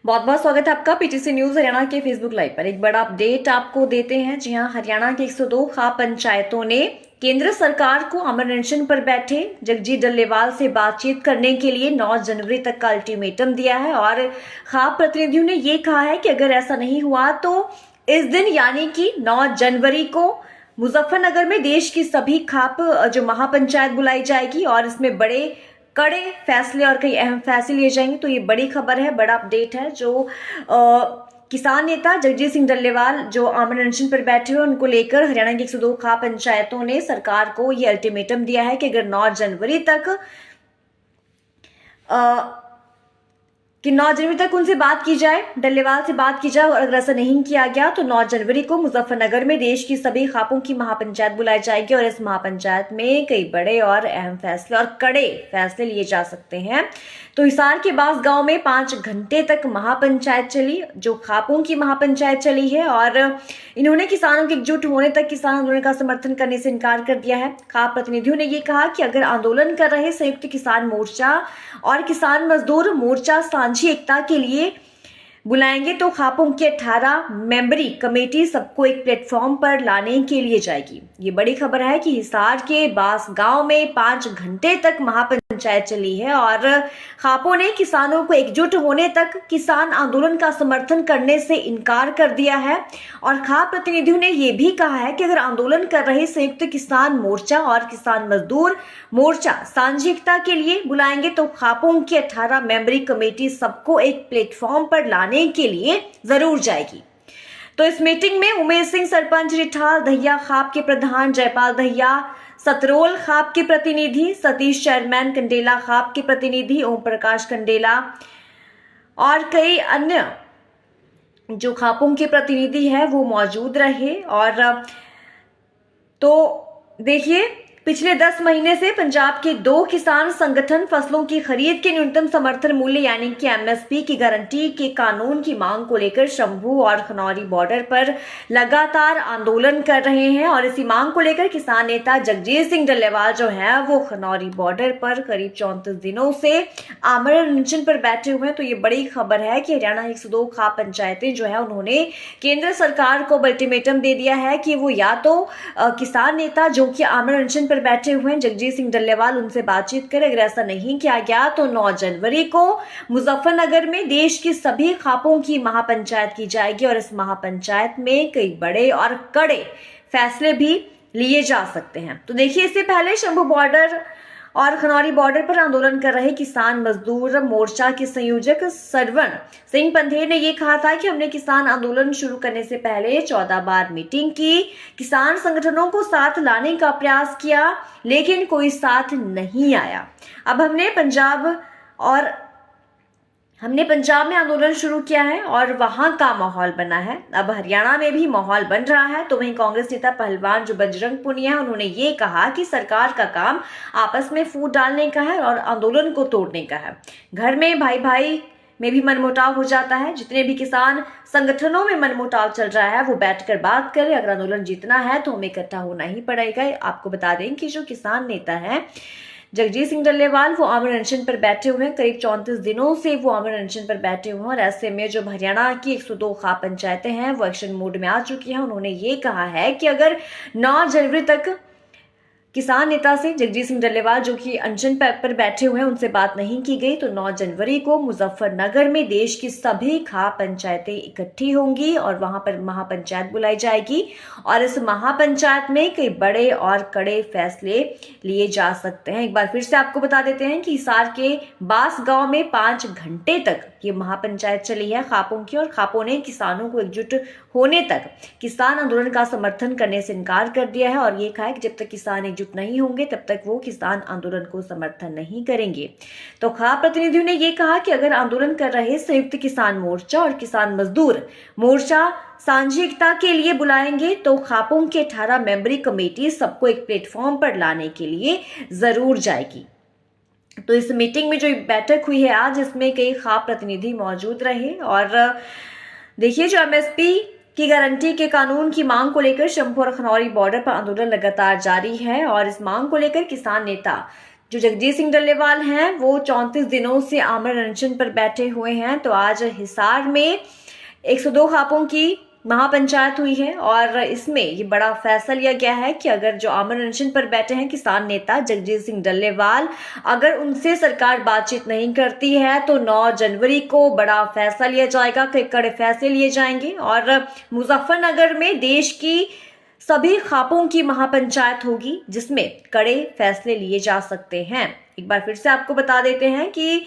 बहुत बहुत स्वागत है आपका पीटीसी न्यूज हरियाणा के फेसबुक लाइव पर। एक बड़ा अपडेट आपको देते हैं। जी हां, हरियाणा की 102 खाप पंचायतों ने केंद्र सरकार को अमर अनशन पर बैठे जगजीत डल्लेवाल से बातचीत करने के लिए 9 जनवरी तक का अल्टीमेटम दिया है और खाप प्रतिनिधियों ने ये कहा है कि अगर ऐसा नहीं हुआ तो इस दिन यानी कि 9 जनवरी को मुजफ्फरनगर में देश की सभी खाप जो महापंचायत बुलाई जाएगी और इसमें बड़े कड़े फैसले और कई अहम फैसले लिए जाएंगे। तो ये बड़ी खबर है, बड़ा अपडेट है। जो किसान नेता जगजीत सिंह डल्लेवाल जो आमरण अनशन पर बैठे हुए उनको लेकर हरियाणा की 102 खाप पंचायतों ने सरकार को ये अल्टीमेटम दिया है कि अगर 9 जनवरी तक 9 जनवरी तक उनसे बात की जाए, डल्लेवाल से बात की जाए और अगर ऐसा नहीं किया गया तो 9 जनवरी को मुजफ्फरनगर में देश की सभी खापों की महापंचायत बुलाई जाएगी और इस महापंचायत में कई बड़े और अहम फैसले और कड़े फैसले लिए जा सकते हैं। तो हिसार के बास गांव में 5 घंटे तक महापंचायत चली, जो खापों की महापंचायत चली है और इन्होंने किसानों के एकजुट होने तक किसान आंदोलन का समर्थन करने से इनकार कर दिया है। खाप प्रतिनिधियों ने ये कहा कि अगर आंदोलन कर रहे संयुक्त किसान मोर्चा और किसान मजदूर मोर्चा सांझी एकता के लिए बुलाएंगे तो खापों की 18 मेंबरी कमेटी सबको एक प्लेटफॉर्म पर लाने के लिए जाएगी। ये बड़ी खबर है कि हिसार के बास गांव में 5 घंटे तक महापंचायत चली है और खापों ने किसानों को एकजुट होने तक किसान आंदोलन का समर्थन करने से इनकार कर दिया है। और खाप प्रतिनिधियों ने यह भी कहा है कि अगर आंदोलन कर रहे संयुक्त किसान मोर्चा और किसान मजदूर मोर्चा सांझी एकता के लिए बुलाएंगे तो खापों की 18 मेंबरी कमेटी सबको एक प्लेटफॉर्म पर लाने के लिए जरूर जाएगी। तो इस मीटिंग में उमेश सिंह सरपंच रिठाल दहिया खाप के प्रधान जयपाल दहिया, सतरोल खाप के प्रतिनिधि सतीश चेयरमैन, कंडेला खाप के प्रतिनिधि ओम प्रकाश कंडेला और कई अन्य जो खापों के प्रतिनिधि है वो मौजूद रहे। और तो देखिए, पिछले 10 महीने से पंजाब के 2 किसान संगठन फसलों की खरीद के न्यूनतम समर्थन मूल्य यानी कि एमएसपी की गारंटी के कानून की मांग को लेकर शंभू और खनौरी बॉर्डर पर लगातार आंदोलन कर रहे हैं और इसी मांग को लेकर किसान नेता जगजीत सिंह डल्लेवाल जो है वो खनौरी बॉर्डर पर करीब 34 दिनों से आमरण अनशन पर बैठे हुए हैं। तो ये बड़ी खबर है कि हरियाणा 102 खाप पंचायतें जो है उन्होंने केंद्र सरकार को अल्टीमेटम दे दिया है कि वो या तो किसान नेता जो कि आमरण अनशन बैठे हुए हैं जगजीत सिंह डल्लेवाल उनसे बातचीत करें। अगर ऐसा नहीं किया गया तो 9 जनवरी को मुजफ्फरनगर में देश की सभी खापों की महापंचायत की जाएगी और इस महापंचायत में कई बड़े और कड़े फैसले भी लिए जा सकते हैं। तो देखिए, इससे पहले शंभू बॉर्डर और खनौरी बॉर्डर पर आंदोलन कर रहे किसान मजदूर मोर्चा के संयोजक सरवण सिंह पंधेर ने यह कहा था कि हमने किसान आंदोलन शुरू करने से पहले 14 बार मीटिंग की, किसान संगठनों को साथ लाने का प्रयास किया लेकिन कोई साथ नहीं आया। अब हमने पंजाब में आंदोलन शुरू किया है और वहां का माहौल बना है। अब हरियाणा में भी माहौल बन रहा है। तो वहीं कांग्रेस नेता पहलवान जो बजरंग पुनिया है उन्होंने ये कहा कि सरकार का काम आपस में फूट डालने का है और आंदोलन को तोड़ने का है। घर में भाई भाई में भी मनमुटाव हो जाता है। जितने भी किसान संगठनों में मनमुटाव चल रहा है वो बैठकर बात करें। अगर आंदोलन जीतना है तो हमें इकट्ठा होना ही पड़ेगा। आपको बता दें कि जो किसान नेता है जगजीत सिंह डल्लेवाल वो आमरण अनशन पर बैठे हुए हैं। करीब 34 दिनों से वो आमरण अनशन पर बैठे हुए हैं और ऐसे में जो हरियाणा की 102 खाप पंचायतें हैं वो एक्शन मोड में आ चुकी हैं। उन्होंने ये कहा है कि अगर 9 जनवरी तक किसान नेता से जगजीत सिंह डल्लेवाल जो कि अनशन पर बैठे हुए हैं उनसे बात नहीं की गई तो 9 जनवरी को मुजफ्फरनगर में देश की सभी खाप पंचायतें इकट्ठी होंगी और वहां पर महापंचायत बुलाई जाएगी और इस महापंचायत में कई बड़े और कड़े फैसले लिए जा सकते हैं। एक बार फिर से आपको बता देते हैं कि हिसार के बास गांव में 5 घंटे तक ये महापंचायत चली है खापों की और खापों ने किसानों को एकजुट होने तक किसान आंदोलन का समर्थन करने से इनकार कर दिया है और ये कहा है कि जब तक किसान एकजुट नहीं होंगे तब तक वो किसान आंदोलन को समर्थन नहीं करेंगे। तो खाप प्रतिनिधियों ने ये कहा कि अगर आंदोलन कर रहे संयुक्त किसान मोर्चा और किसान मजदूर मोर्चा सांझी एकता के लिए बुलाएंगे तो खापों के 18 मेंबरी कमेटी सबको एक प्लेटफॉर्म पर लाने के लिए जरूर जाएगी। तो इस मीटिंग में जो बैठक हुई है आज, इसमें कई खाप प्रतिनिधि मौजूद रहे और देखिए, जो एमएसपी की गारंटी के कानून की मांग को लेकर शंभू और खनौरी बॉर्डर पर आंदोलन लगातार जारी है और इस मांग को लेकर किसान नेता जो जगजीत सिंह डल्लेवाल हैं वो 34 दिनों से आमरण अनशन पर बैठे हुए हैं। तो आज हिसार में 102 खापों की महापंचायत हुई है और इसमें ये बड़ा फैसला लिया गया है कि अगर जो आमरण अनशन पर बैठे हैं किसान नेता जगजीत सिंह डल्लेवाल, अगर उनसे सरकार बातचीत नहीं करती है तो 9 जनवरी को बड़ा फैसला लिया जाएगा, कई कड़े फैसले लिए जाएंगे और मुजफ्फरनगर में देश की सभी खापों की महापंचायत होगी जिसमें कड़े फैसले लिए जा सकते हैं। एक बार फिर से आपको बता देते हैं कि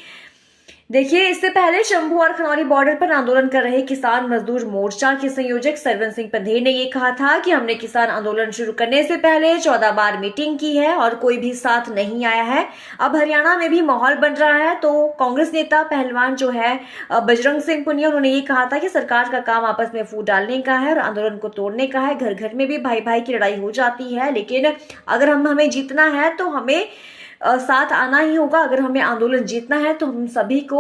देखिए, इससे पहले शंभू और खनौरी बॉर्डर पर आंदोलन कर रहे किसान मजदूर मोर्चा के संयोजक सरवन सिंह पंधेर ने ये कहा था कि हमने किसान आंदोलन शुरू करने से पहले 14 बार मीटिंग की है और कोई भी साथ नहीं आया है। अब हरियाणा में भी माहौल बन रहा है। तो कांग्रेस नेता पहलवान जो है बजरंग सिंह पुनिया, उन्होंने ये कहा था कि सरकार का काम आपस में फूट डालने का है और आंदोलन को तोड़ने का है। घर घर में भी भाई भाई की लड़ाई हो जाती है, लेकिन अगर हमें जीतना है तो हमें साथ आना ही होगा। अगर हमें आंदोलन जीतना है तो हम सभी को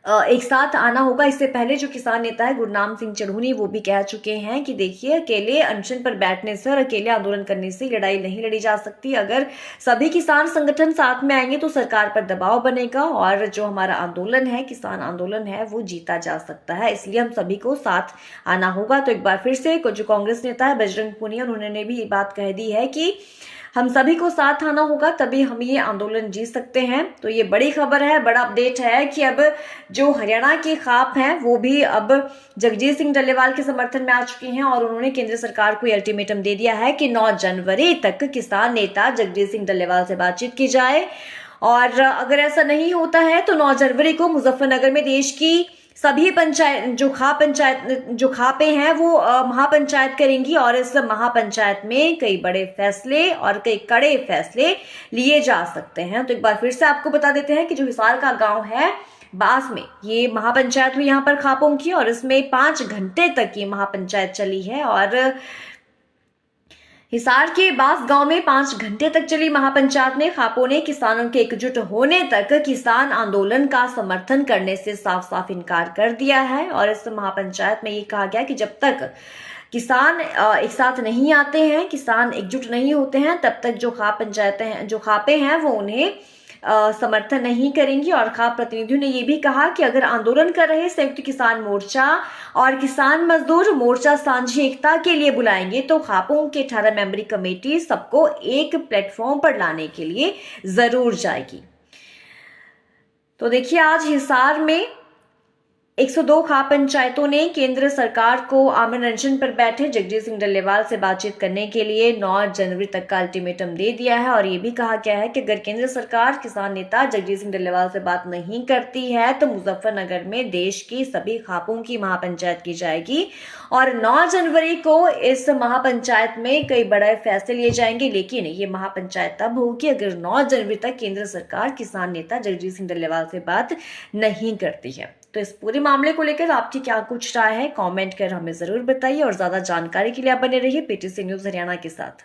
एक साथ आना होगा। इससे पहले जो किसान नेता है गुरनाम सिंह चढ़ूनी, वो भी कह चुके हैं कि देखिए, अकेले अनशन पर बैठने से और अकेले आंदोलन करने से लड़ाई नहीं लड़ी जा सकती। अगर सभी किसान संगठन साथ में आएंगे तो सरकार पर दबाव बनेगा और जो हमारा आंदोलन है, किसान आंदोलन है, वो जीता जा सकता है। इसलिए हम सभी को साथ आना होगा। तो एक बार फिर से जो कांग्रेस नेता है बजरंग पुनिया, उन्होंने भी ये बात कह दी है कि हम सभी को साथ आना होगा, तभी हम ये आंदोलन जीत सकते हैं। तो ये बड़ी खबर है, बड़ा अपडेट है कि अब जो हरियाणा के खाप हैं वो भी अब जगजीत सिंह डल्लेवाल के समर्थन में आ चुके हैं और उन्होंने केंद्र सरकार को अल्टीमेटम दे दिया है कि 9 जनवरी तक किसान नेता जगजीत सिंह डल्लेवाल से बातचीत की जाए और अगर ऐसा नहीं होता है तो 9 जनवरी को मुजफ्फरनगर में देश की सभी जो खापे हैं वो महापंचायत करेंगी और इस महापंचायत में कई बड़े फैसले और कई कड़े फैसले लिए जा सकते हैं। तो एक बार फिर से आपको बता देते हैं कि जो हिसार का गांव है बास में ये महापंचायत हुई यहाँ पर खापों की और इसमें 5 घंटे तक ये महापंचायत चली है और हिसार के बास गांव में 5 घंटे तक चली महापंचायत में खापों ने किसानों के एकजुट होने तक किसान आंदोलन का समर्थन करने से साफ साफ इनकार कर दिया है और इस महापंचायत में ये कहा गया कि जब तक किसान एक साथ नहीं आते हैं, किसान एकजुट नहीं होते हैं, तब तक जो खापे हैं वो उन्हें समर्थन नहीं करेंगी। और खाप प्रतिनिधियों ने यह भी कहा कि अगर आंदोलन कर रहे संयुक्त किसान मोर्चा और किसान मजदूर मोर्चा सांझी एकता के लिए बुलाएंगे तो खापों के 18 मेंबरी कमेटी सबको एक प्लेटफॉर्म पर लाने के लिए जरूर जाएगी। तो देखिए, आज हिसार में 102 खाप पंचायतों ने केंद्र सरकार को आमरण अनशन पर बैठे जगजीत सिंह डल्लेवाल से बातचीत करने के लिए 9 जनवरी तक का अल्टीमेटम दे दिया है और ये भी कहा गया है कि अगर केंद्र सरकार किसान नेता जगजीत सिंह डल्लेवाल से बात नहीं करती है तो मुजफ्फरनगर में देश की सभी खापों की महापंचायत की जाएगी और 9 जनवरी को इस महापंचायत में कई बड़े फैसले लिए जाएंगे। लेकिन ये महापंचायत तब होगी अगर 9 जनवरी तक केंद्र सरकार किसान नेता जगजीत सिंह डल्लेवाल से बात नहीं करती है। तो इस पूरे मामले को लेकर आपकी क्या कुछ राय है, कमेंट कर हमें जरूर बताइए और ज्यादा जानकारी के लिए आप बने रहिए पीटीसी न्यूज हरियाणा के साथ।